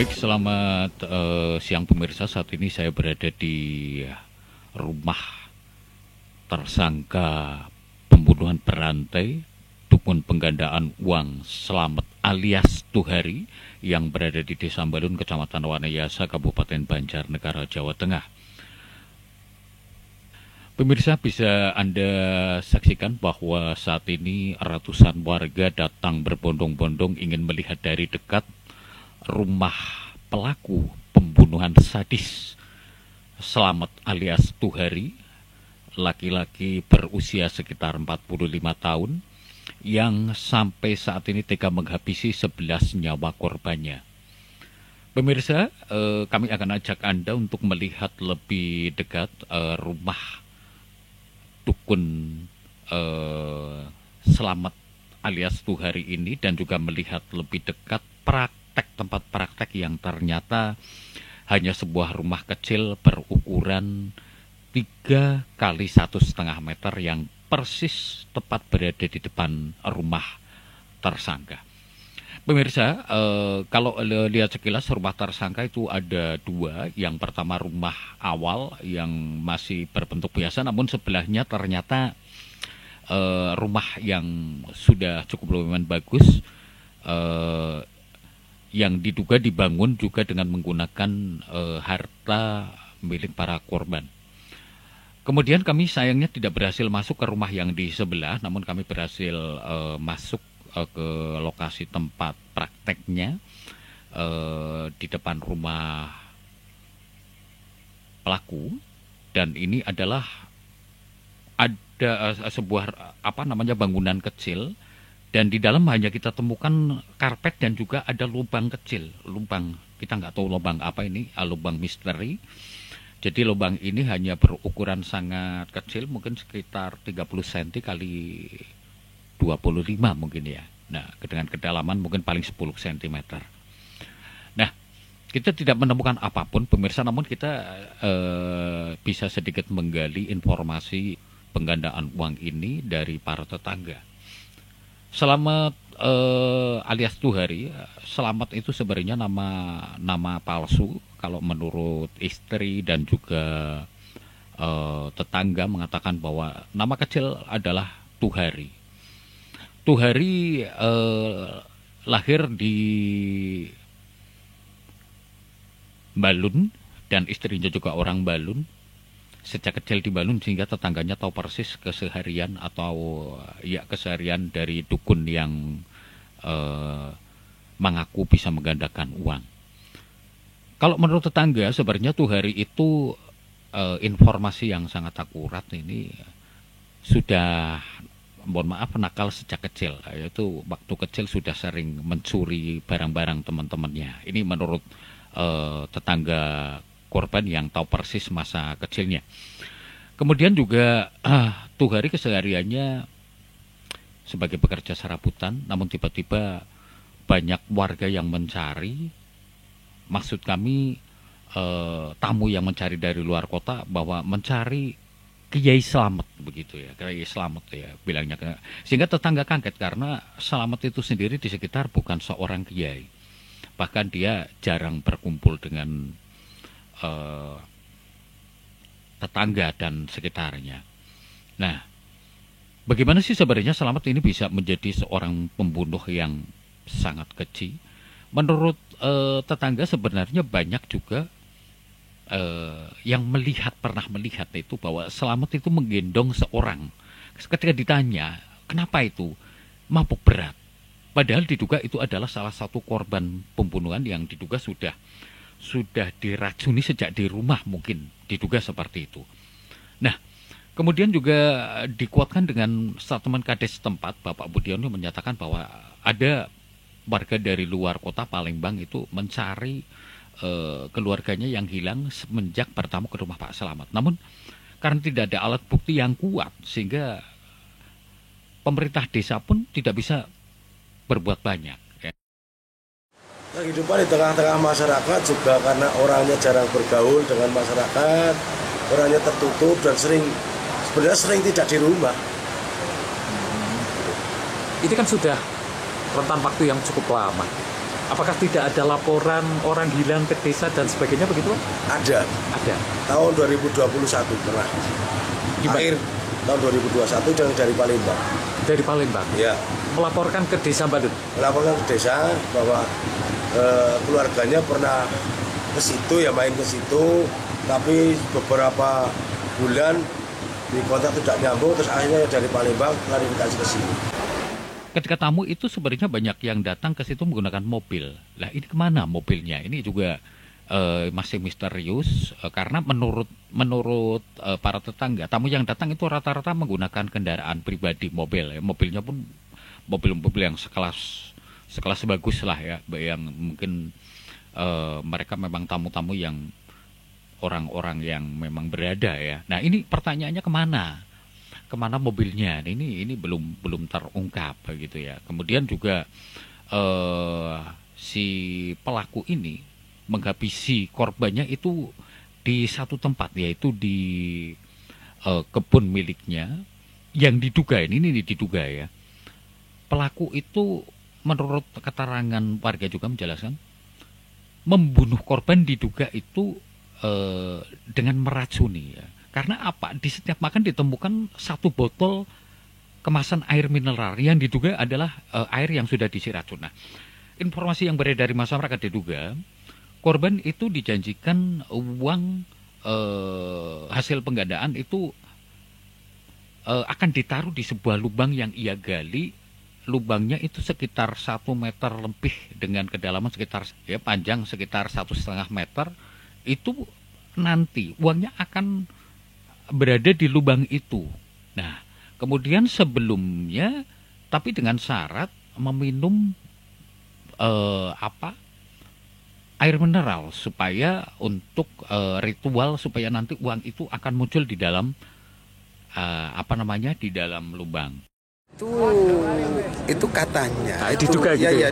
Baik, selamat siang pemirsa. Saat ini saya berada di rumah tersangka pembunuhan berantai, dukun penggandaan uang Slamet alias Tuhari yang berada di Desa Balun, Kecamatan Wanayasa, Kabupaten Banjarnegara, Jawa Tengah. Pemirsa, bisa Anda saksikan bahwa saat ini ratusan warga datang berbondong-bondong ingin melihat dari dekat rumah pelaku pembunuhan sadis Slamet alias Tuhari, laki-laki berusia sekitar 45 tahun yang sampai saat ini tega menghabisi 11 nyawa korbannya. Pemirsa, kami akan ajak Anda untuk melihat lebih dekat rumah dukun Slamet alias Tuhari ini dan juga melihat lebih dekat tempat praktek yang ternyata hanya sebuah rumah kecil berukuran 3 kali 1,5 meter yang persis tepat berada di depan rumah tersangka. Pemirsa, kalau lihat sekilas rumah tersangka itu ada 2. Yang pertama rumah awal yang masih berbentuk biasa, namun sebelahnya ternyata rumah yang sudah cukup lumayan bagus, yang diduga dibangun juga dengan menggunakan harta milik para korban. Kemudian kami sayangnya tidak berhasil masuk ke rumah yang di sebelah, namun kami berhasil masuk ke lokasi tempat prakteknya di depan rumah pelaku, dan ini adalah ada sebuah bangunan kecil. Dan di dalam hanya kita temukan karpet dan juga ada lubang kecil. Lubang, kita nggak tahu lubang apa ini, lubang misteri. Jadi lubang ini hanya berukuran sangat kecil, mungkin sekitar 30 cm kali 25 mungkin ya. Nah, dengan kedalaman mungkin paling 10 cm. Nah, kita tidak menemukan apapun pemirsa, namun kita bisa sedikit menggali informasi penggandaan uang ini dari para tetangga. Slamet alias Tuhari, Slamet itu sebenarnya nama palsu kalau menurut istri dan juga tetangga mengatakan bahwa nama kecil adalah Tuhari. Tuhari lahir di Balun dan istrinya juga orang Balun. Sejak kecil di Balun sehingga tetangganya tahu persis keseharian dari dukun yang mengaku bisa menggandakan uang. Kalau menurut tetangga sebenarnya Tuhari itu informasi yang sangat akurat ini sudah, mohon maaf, nakal sejak kecil, yaitu waktu kecil sudah sering mencuri barang-barang teman-temannya. Ini menurut tetangga korban yang tahu persis masa kecilnya. Kemudian juga Tuhari kesehariannya sebagai pekerja serabutan, namun tiba-tiba banyak warga yang mencari, maksud kami tamu yang mencari dari luar kota, bahwa mencari Kiai Slamet begitu ya, Kiai Slamet ya bilangnya. Sehingga tetangga kaget karena Slamet itu sendiri di sekitar bukan seorang kiai. Bahkan dia jarang berkumpul dengan tetangga dan sekitarnya. Nah, bagaimana sih sebenarnya Slamet ini bisa menjadi seorang pembunuh yang sangat keji? Menurut tetangga sebenarnya banyak juga yang pernah melihat itu bahwa Slamet itu menggendong seorang. Ketika ditanya, kenapa itu? Mabuk berat. Padahal diduga itu adalah salah satu korban pembunuhan yang diduga sudah diracuni sejak di rumah, mungkin diduga seperti itu. Nah, kemudian juga dikuatkan dengan statement Kades setempat, Bapak Budiono menyatakan bahwa ada warga dari luar kota Palembang itu mencari keluarganya yang hilang semenjak bertamu ke rumah Pak Slamet. Namun karena tidak ada alat bukti yang kuat, sehingga pemerintah desa pun tidak bisa berbuat banyak. Kehidupan di tengah-tengah masyarakat juga karena orangnya jarang bergaul dengan masyarakat, orangnya tertutup dan sebenarnya sering tidak di rumah. Ini kan sudah rentan waktu yang cukup lama. Apakah tidak ada laporan orang hilang ke desa dan sebagainya begitu, Pak? Ada. Ada. Tahun 2021 pernah. Akhir tahun 2021 dari Palembang. Dari Palembang? Ya. Melaporkan ke desa Badut? Melaporkan ke desa bahwa keluarganya pernah ke situ, ya main ke situ, tapi beberapa bulan di kontak tidak nyambung, terus akhirnya dari Palembang klarifikasi ke sini. Ketika tamu itu sebenarnya banyak yang datang ke situ menggunakan mobil. Lah ini kemana mobilnya? Ini juga masih misterius karena menurut para tetangga, tamu yang datang itu rata-rata menggunakan kendaraan pribadi, mobil. Ya. Mobilnya pun mobil-mobil yang sekelas bagus lah ya, yang mungkin mereka memang tamu-tamu yang orang-orang yang memang berada ya. Nah ini pertanyaannya kemana mobilnya? Ini belum terungkap begitu ya. Kemudian juga si pelaku ini menghabisi korbannya itu di satu tempat, yaitu di kebun miliknya yang diduga ini diduga ya. Pelaku itu menurut keterangan warga juga menjelaskan membunuh korban diduga itu dengan meracuni ya. Karena apa? Di setiap makan ditemukan satu botol kemasan air mineral yang diduga adalah air yang sudah diisi racun. Nah, informasi yang beredar dari masyarakat diduga korban itu dijanjikan uang hasil penggandaan itu akan ditaruh di sebuah lubang yang ia gali. Lubangnya itu sekitar 1 meter lebih dengan kedalaman sekitar ya panjang sekitar 1,5 meter. Itu nanti uangnya akan berada di lubang itu. Nah, kemudian sebelumnya, tapi dengan syarat meminum air mineral supaya untuk ritual supaya nanti uang itu akan muncul di dalam di dalam lubang. Itu katanya diduga gitu ya?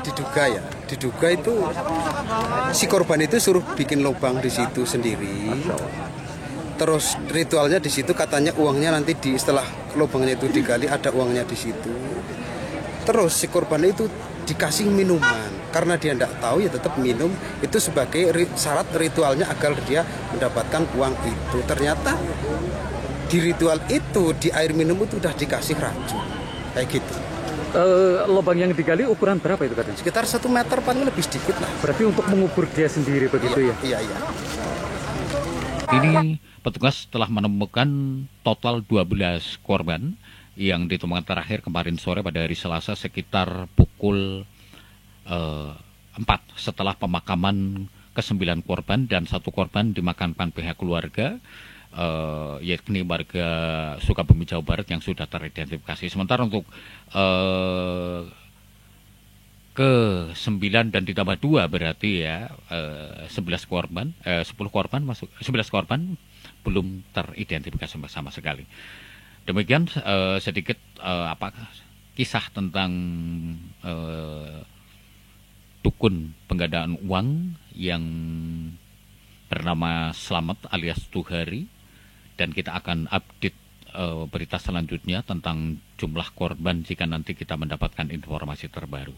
Diduga itu si korban itu suruh bikin lubang di situ sendiri. Terus ritualnya di situ katanya uangnya nanti setelah lubangnya itu digali ada uangnya di situ. Terus si korban itu dikasih minuman karena dia tidak tahu ya tetap minum itu sebagai syarat ritualnya agar dia mendapatkan uang itu. Ternyata di ritual itu di air minum itu udah dikasih racun kayak gitu. Lubang yang digali ukuran berapa itu katanya? Sekitar 1 meter paling lebih sedikit lah. Berarti untuk mengubur dia sendiri begitu ya? Iya. Ini petugas telah menemukan total 12 korban yang ditemukan terakhir kemarin sore pada hari Selasa sekitar pukul 4 setelah pemakaman ke-9 korban dan 1 korban dimakamkan pihak keluarga. Yakni warga Sukabumi Jawa Barat yang sudah teridentifikasi. Sementara untuk ke-9 dan ditambah 2 berarti ya 11 korban 10 korban masuk 11 korban belum teridentifikasi sama sekali. Demikian sedikit kisah tentang dukun penggandaan uang yang bernama Slamet alias Tuhari. Dan kita akan update berita selanjutnya tentang jumlah korban jika nanti kita mendapatkan informasi terbaru.